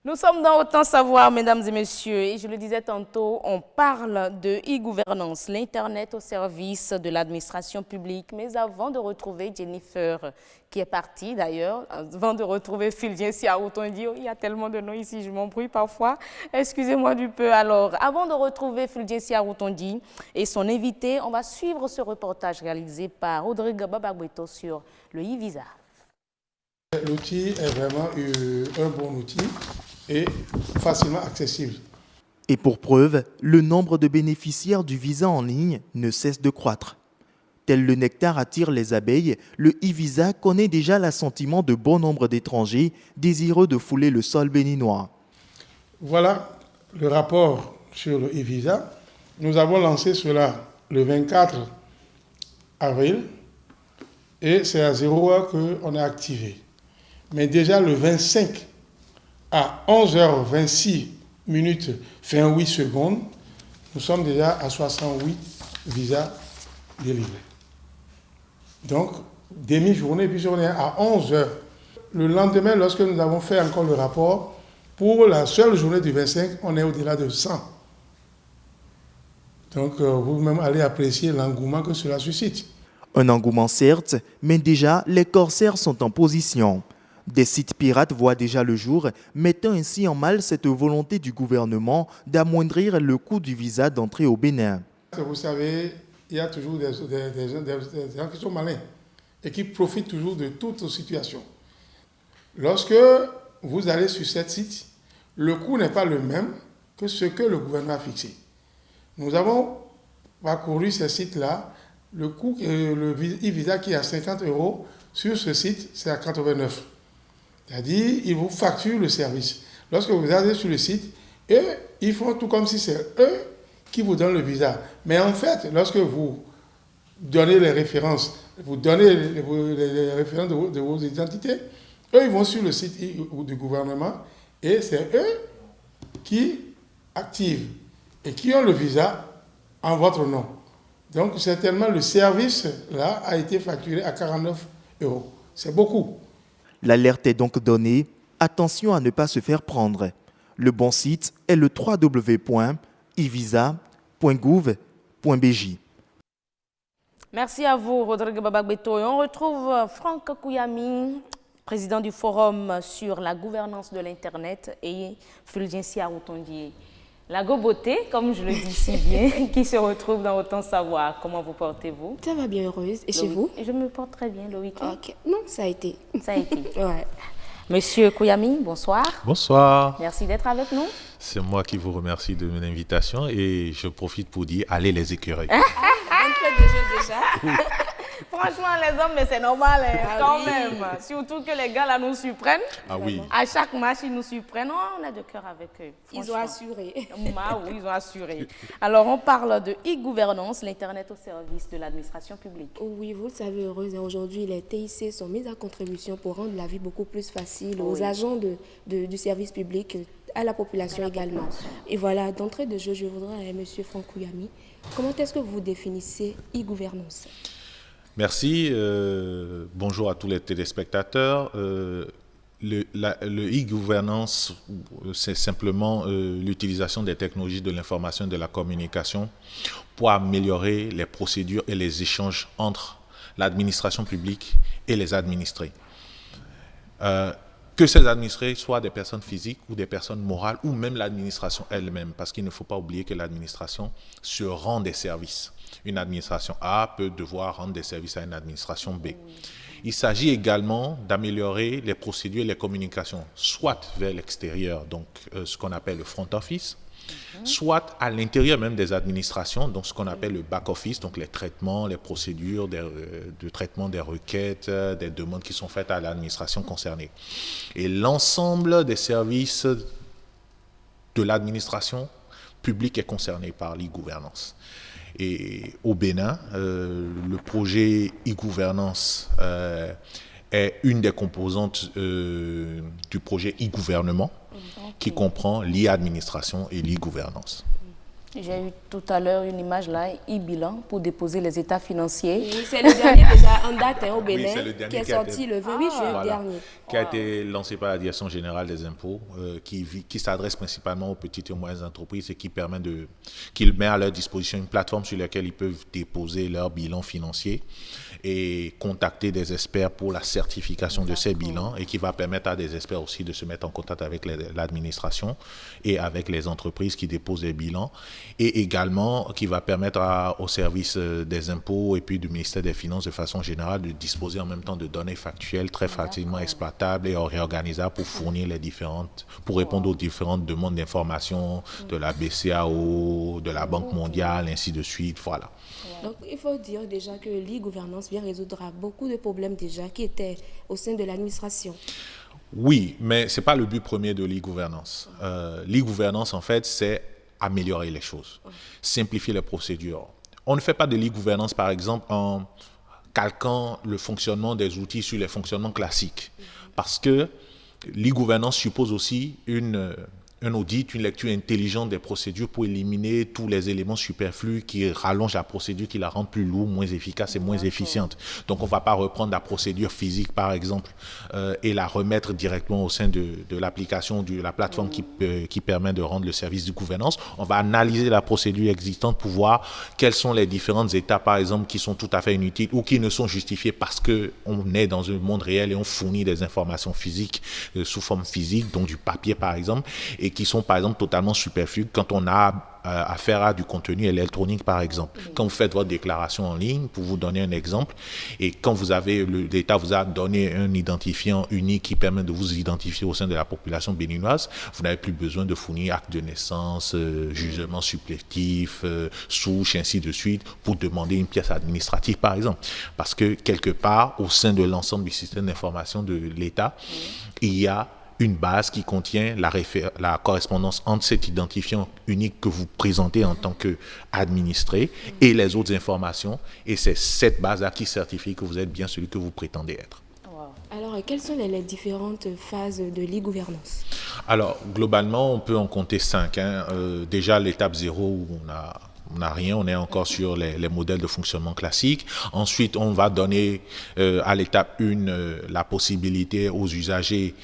Nous sommes dans Autant Savoir, mesdames et messieurs, et je le disais tantôt, on parle de e-gouvernance, l'Internet au service de l'administration publique. Mais avant de retrouver Jennifer, qui est partie d'ailleurs, avant de retrouver Fulgien Siaroutondi, il y a tellement de noms ici, je m'embrouille parfois, excusez-moi du peu. Alors, avant de retrouver Fulgien Siaroutondi et son invité, on va suivre ce reportage réalisé par Rodrigue Babagbeto sur le e-visa. L'outil est vraiment un bon outil et facilement accessible. Et pour preuve, le nombre de bénéficiaires du visa en ligne ne cesse de croître. Tel le nectar attire les abeilles, le e-visa connaît déjà l'assentiment de bon nombre d'étrangers désireux de fouler le sol béninois. Voilà le rapport sur le e-visa. Nous avons lancé cela le 24 avril et c'est à 0 heure qu'on a activé. Mais déjà le 25 à 11h26 minutes 28 secondes, nous sommes déjà à 68 visas délivrés. Donc, demi-journée, puis on est à 11h. Le lendemain, lorsque nous avons fait encore le rapport, pour la seule journée du 25, on est au-delà de 100. Donc, vous-même allez apprécier l'engouement que cela suscite. Un engouement certes, mais déjà les corsaires sont en position. Des sites pirates voient déjà le jour, mettant ainsi en mal cette volonté du gouvernement d'amoindrir le coût du visa d'entrée au Bénin. Vous savez, il y a toujours des gens qui sont malins et qui profitent toujours de toute situation. Lorsque vous allez sur ce site, le coût n'est pas le même que ce que le gouvernement a fixé. Nous avons parcouru ces sites-là. Le coût, le e-visa qui est à 50 €, sur ce site, c'est à 89. C'est-à-dire, ils vous facturent le service. Lorsque vous allez sur le site, eux, ils font tout comme si c'est eux qui vous donnent le visa. Mais en fait, lorsque vous donnez les références, vous donnez les références de vos identités, eux, ils vont sur le site du gouvernement et c'est eux qui activent et qui ont le visa en votre nom. Donc, certainement, le service, là, a été facturé à 49 €. C'est beaucoup. L'alerte est donc donnée. Attention à ne pas se faire prendre. Le bon site est le www.evisa.gouv.bj. Merci à vous, Rodrigue Babagbeto. Et on retrouve Franck Kouyami, président du Forum sur la gouvernance de l'Internet, et Fulgien Siaroutondi. La goboté, comme je le dis si bien, qui se retrouve dans Autant Savoir. Comment vous portez-vous? Ça va bien, heureuse. Et chez vous? Je me porte très bien le week-end. Ok. Non, ça a été. Ça a été. Ouais. Monsieur Kouyami, bonsoir. Bonsoir. Merci d'être avec nous. C'est moi qui vous remercie de mon invitation et je profite pour dire allez les écureuils. Déjà. Franchement, les hommes, mais c'est normal, hein, quand oui. même. Surtout que les gars, là, nous surprennent. Ah oui. À chaque match, ils nous surprennent. Oh, on a de cœur avec eux. Ils ont assuré. Ah oui, ils ont assuré. Alors, on parle de e-gouvernance, l'Internet au service de l'administration publique. Oui, vous le savez, heureuse. Aujourd'hui, les TIC sont mis à contribution pour rendre la vie beaucoup plus facile aux agents du service public, à la population également. Et voilà, d'entrée de jeu, je voudrais, Monsieur Franck Kouyami, comment est-ce que vous définissez e-gouvernance? Merci. Bonjour à tous les téléspectateurs. Le e-gouvernance, c'est simplement l'utilisation des technologies de l'information et de la communication pour améliorer les procédures et les échanges entre l'administration publique et les administrés. Que ces administrés soient des personnes physiques ou des personnes morales ou même l'administration elle-même, parce qu'il ne faut pas oublier que l'administration se rend des services. Une administration A peut devoir rendre des services à une administration B. Il s'agit également d'améliorer les procédures et les communications, soit vers l'extérieur, donc ce qu'on appelle le front office, soit à l'intérieur même des administrations, donc ce qu'on appelle le back office, donc les traitements, les procédures de traitement des requêtes, des demandes qui sont faites à l'administration concernée. Et l'ensemble des services de l'administration publique est concerné par l'e-gouvernance. Et au Bénin, le projet e-gouvernance est une des composantes du projet e-gouvernement qui comprend l'e-administration et l'e-gouvernance. J'ai eu tout à l'heure une image là, e-bilan, pour déposer les états financiers. Oui, c'est le dernier déjà en date au Bénin, c'est le dernier qui est qui a sorti été- le 28 juin Voilà, dernier. qui a été lancé par la Direction générale des impôts, qui s'adresse principalement aux petites et moyennes entreprises et qui met à leur disposition une plateforme sur laquelle ils peuvent déposer leur bilan financier et contacter des experts pour la certification de ces bilans, et qui va permettre à des experts aussi de se mettre en contact avec l'administration et avec les entreprises qui déposent des bilans, et également qui va permettre au service des impôts et puis du ministère des Finances de façon générale de disposer en même temps de données factuelles très facilement exploitables et réorganisables pour répondre aux différentes demandes d'informations de la BCAO, de la Banque mondiale, ainsi de suite. Voilà. Donc, il faut dire déjà que l'e-gouvernance vient résoudre beaucoup de problèmes déjà qui étaient au sein de l'administration. Oui, mais ce n'est pas le but premier de l'e-gouvernance. L'e-gouvernance, en fait, c'est améliorer les choses, simplifier les procédures. On ne fait pas de l'e-gouvernance, par exemple, en calquant le fonctionnement des outils sur les fonctionnements classiques. Parce que l'e-gouvernance suppose aussi un audit, une lecture intelligente des procédures pour éliminer tous les éléments superflus qui rallongent la procédure, qui la rendent plus lourde, moins efficace et moins efficiente. Donc on ne va pas reprendre la procédure physique, par exemple, et la remettre directement au sein de l'application, de la plateforme qui permet de rendre le service de gouvernance. On va analyser la procédure existante pour voir quelles sont les différentes étapes, par exemple, qui sont tout à fait inutiles ou qui ne sont justifiées parce qu'on est dans un monde réel et on fournit des informations physiques sous forme physique, donc du papier, par exemple, et qui sont par exemple totalement superflues quand on a affaire à du contenu électronique, par exemple. Quand vous faites votre déclaration en ligne, pour vous donner un exemple, et quand l'État vous a donné un identifiant unique qui permet de vous identifier au sein de la population béninoise, vous n'avez plus besoin de fournir acte de naissance, jugement supplétif, souche, ainsi de suite, pour demander une pièce administrative, par exemple. Parce que quelque part, au sein de l'ensemble du système d'information de l'État, il y a une base qui contient la correspondance entre cet identifiant unique que vous présentez en tant qu'administré et les autres informations. Et c'est cette base-là qui certifie que vous êtes bien celui que vous prétendez être. Alors, quelles sont les différentes phases de l'e-gouvernance? Alors, globalement, on peut en compter 5. Déjà, l'étape 0 où on n'a rien, on est encore sur les modèles de fonctionnement classiques. Ensuite, on va donner à l'étape 1 la possibilité aux usagers,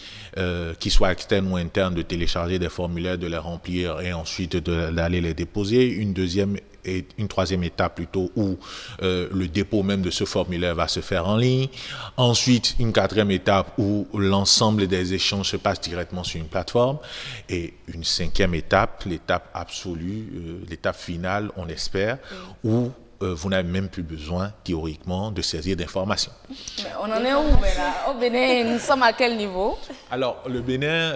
qu'ils soient externes ou internes, de télécharger des formulaires, de les remplir et ensuite d'aller les déposer. Une troisième étape plutôt où le dépôt même de ce formulaire va se faire en ligne. Ensuite, une quatrième étape où l'ensemble des échanges se passe directement sur une plateforme. Et une cinquième étape, l'étape absolue, l'étape finale, on espère, où vous n'avez même plus besoin, théoriquement, de saisir d'informations. On en est où, là? Au Bénin, nous sommes à quel niveau? Alors, le Bénin,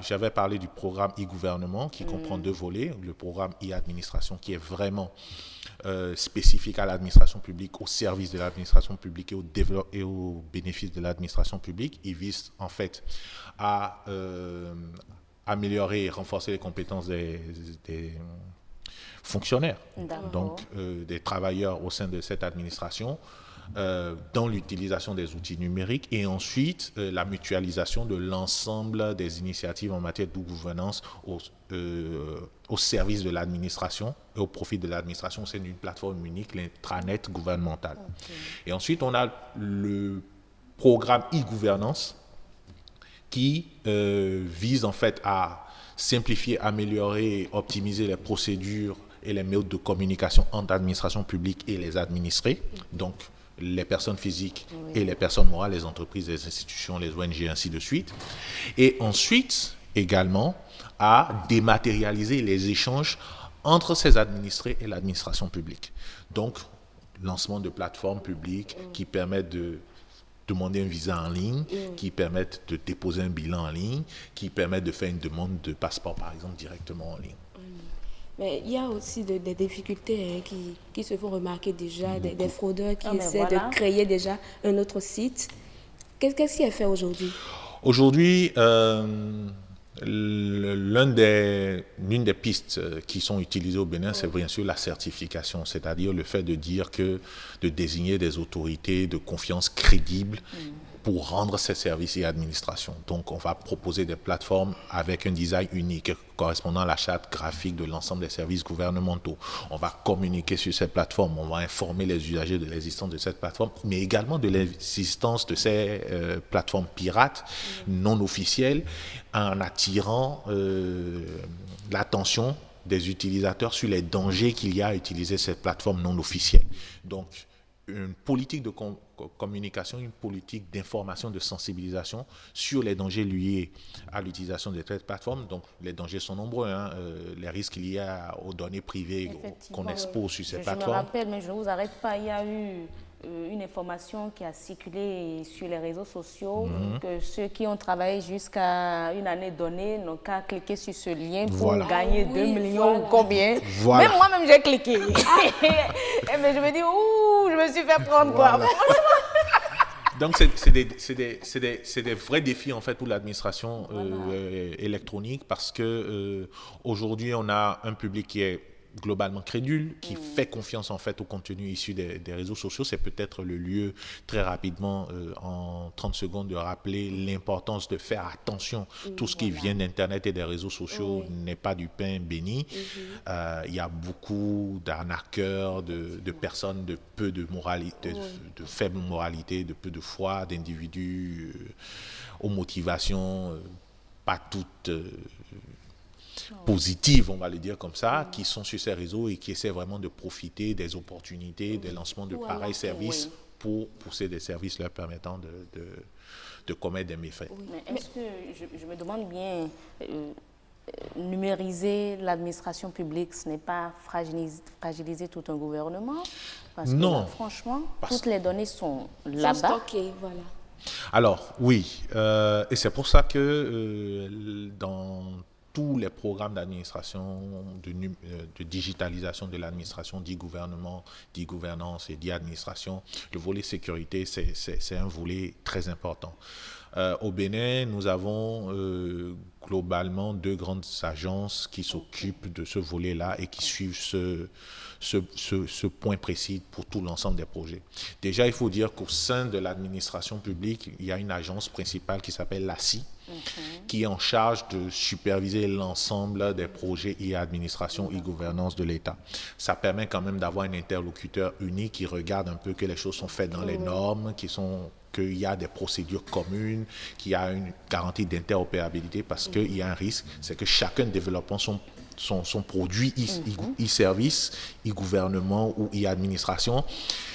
j'avais parlé du programme e-gouvernement qui comprend 2 volets. Le programme e-administration qui est vraiment spécifique à l'administration publique, au service de l'administration publique et au bénéfice de l'administration publique. Il vise en fait à améliorer et renforcer les compétences des fonctionnaires, donc des travailleurs au sein de cette administration, dans l'utilisation des outils numériques, et ensuite la mutualisation de l'ensemble des initiatives en matière de gouvernance au service de l'administration et au profit de l'administration. C'est une plateforme unique, l'intranet gouvernemental. Et ensuite, on a le programme e-gouvernance qui vise en fait à simplifier, améliorer, optimiser les procédures et les méthodes de communication entre l'administration publique et les administrés, donc les personnes physiques et les personnes morales, les entreprises, les institutions, les ONG, ainsi de suite. Et ensuite, également, à dématérialiser les échanges entre ces administrés et l'administration publique. Donc, lancement de plateformes publiques qui permettent de demander un visa en ligne, qui permettent de déposer un bilan en ligne, qui permettent de faire une demande de passeport, par exemple, directement en ligne. Mais il y a aussi des difficultés qui se font remarquer déjà, des fraudeurs qui essaient de créer déjà un autre site. Qu'est-ce qui est fait aujourd'hui? Aujourd'hui, l'une des pistes qui sont utilisées au Bénin, c'est bien sûr la certification, c'est-à-dire le fait de dire de désigner des autorités de confiance crédibles pour rendre ces services et administrations. Donc, on va proposer des plateformes avec un design unique correspondant à la charte graphique de l'ensemble des services gouvernementaux. On va communiquer sur ces plateformes, on va informer les usagers de l'existence de cette plateforme, mais également de l'existence de ces plateformes pirates non officielles, en attirant l'attention des utilisateurs sur les dangers qu'il y a à utiliser cette plateforme non officielle. Donc, une politique de communication, une politique d'information, de sensibilisation sur les dangers liés à l'utilisation de cette plateforme. Donc, les dangers sont nombreux, les risques liés aux données privées qu'on expose sur ces plateformes. Je me rappelle, mais je ne vous arrête pas, il y a eu une information qui a circulé sur les réseaux sociaux, que ceux qui ont travaillé jusqu'à une année donnée n'ont qu'à cliquer sur ce lien pour gagner 2 millions ou combien. Même moi-même, j'ai cliqué. Mais je me dis, je me suis fait prendre quoi. Donc, c'est des vrais défis en fait pour l'administration électronique, parce que aujourd'hui, on a un public qui est globalement crédule, qui fait confiance en fait au contenu issu des réseaux sociaux. C'est peut-être le lieu très rapidement, en 30 secondes, de rappeler l'importance de faire attention. Tout ce qui vient d'Internet et des réseaux sociaux n'est pas du pain béni. Il y a beaucoup d'arnaqueurs, de personnes de peu de moralité, de faible moralité, de peu de foi, d'individus aux motivations pas toutes positives, on va le dire comme ça, qui sont sur ces réseaux et qui essaient vraiment de profiter des opportunités, des lancements de pareils services pour pousser des services leur permettant de commettre des méfaits. Mais est-ce que, je me demande bien, numériser l'administration publique, ce n'est pas fragiliser tout un gouvernement? Parce que là, franchement, toutes les données sont là-bas. Stockées, voilà. Alors, oui, et c'est pour ça que dans tous les programmes d'administration, de digitalisation de l'administration, d'e-gouvernement, d'e-gouvernance et d'e-administration, le volet sécurité, c'est un volet très important. Au Bénin, nous avons globalement 2 grandes agences qui s'occupent de ce volet-là et qui suivent ce point précis pour tout l'ensemble des projets. Déjà, il faut dire qu'au sein de l'administration publique, il y a une agence principale qui s'appelle l'ACI, qui est en charge de superviser l'ensemble des projets e-administration, e-gouvernance de l'État. Ça permet quand même d'avoir un interlocuteur unique qui regarde un peu que les choses sont faites dans les normes, qu'il y a des procédures communes, qu'il y a une garantie d'interopérabilité, parce qu'il y a un risque, c'est que chacun développant son produit e-service, e-gouvernement ou e-administration,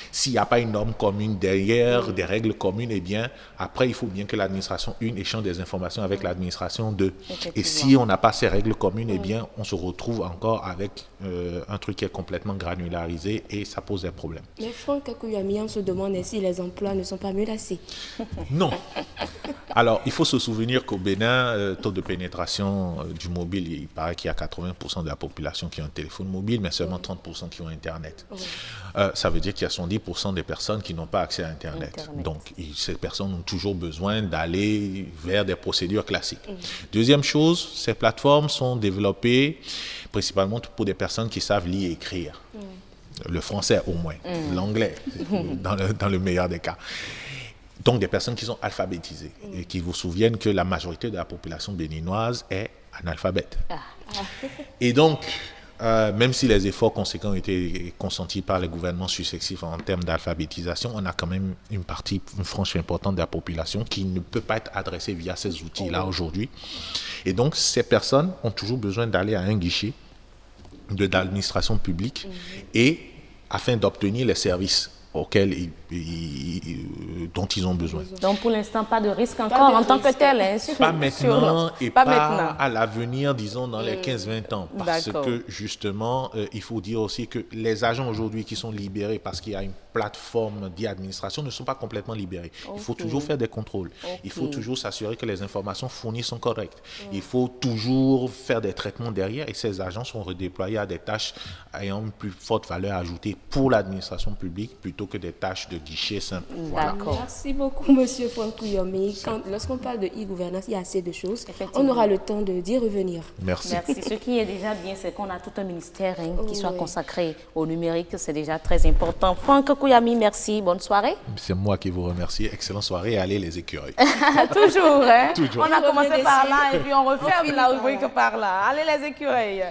s'il n'y a pas une norme commune derrière, des règles communes, eh bien, après, il faut bien que l'administration 1 échange des informations avec l'administration 2. Et si on n'a pas ces règles communes, eh bien, on se retrouve encore avec un truc qui est complètement granularisé et ça pose des problèmes. Mais Franck Akuyami, on se demande si les emplois ne sont pas menacés. Non. Alors, il faut se souvenir qu'au Bénin, taux de pénétration du mobile, il paraît qu'il y a 80% de la population qui a un téléphone mobile, mais seulement 30% qui ont Internet. Ça veut dire qu'il y a 70% des personnes qui n'ont pas accès à Internet. Donc, ces personnes ont toujours besoin d'aller vers des procédures classiques. Deuxième chose, ces plateformes sont développées principalement pour des personnes qui savent lire et écrire. Le français au moins, l'anglais dans le meilleur des cas. Donc, des personnes qui sont alphabétisées et qui vous souviennent que la majorité de la population béninoise est analphabète. Et donc, même si les efforts conséquents ont été consentis par les gouvernements successifs en termes d'alphabétisation, on a quand même une frange importante de la population qui ne peut pas être adressée via ces outils-là aujourd'hui. Et donc, ces personnes ont toujours besoin d'aller à un guichet d'administration publique et afin d'obtenir les services dont ils ont besoin. Donc pour l'instant, pas de risque encore en tant que tel. Pas maintenant et pas à l'avenir, disons dans les 15-20 ans. Parce que justement, il faut dire aussi que les agents aujourd'hui qui sont libérés parce qu'il y a une plateforme d'e-administration ne sont pas complètement libérés. Il faut toujours faire des contrôles. Il faut toujours s'assurer que les informations fournies sont correctes. Il faut toujours faire des traitements derrière et ces agents sont redéployés à des tâches ayant une plus forte valeur ajoutée pour l'administration publique plutôt que des tâches de guichet simple. Voilà. D'accord. Merci beaucoup, Monsieur Franck Kouyomi. Lorsqu'on parle de e-gouvernance, il y a assez de choses. On aura le temps d'y revenir. Merci. Merci. Ce qui est déjà bien, c'est qu'on a tout un ministère qui soit consacré au numérique. C'est déjà très important. Franck Kouyomi, merci. Bonne soirée. C'est moi qui vous remercie. Excellente soirée et allez les écureuils. Toujours, hein? Toujours. On a commencé par là et puis on referme finit la par rubrique là. par là. Allez les écureuils.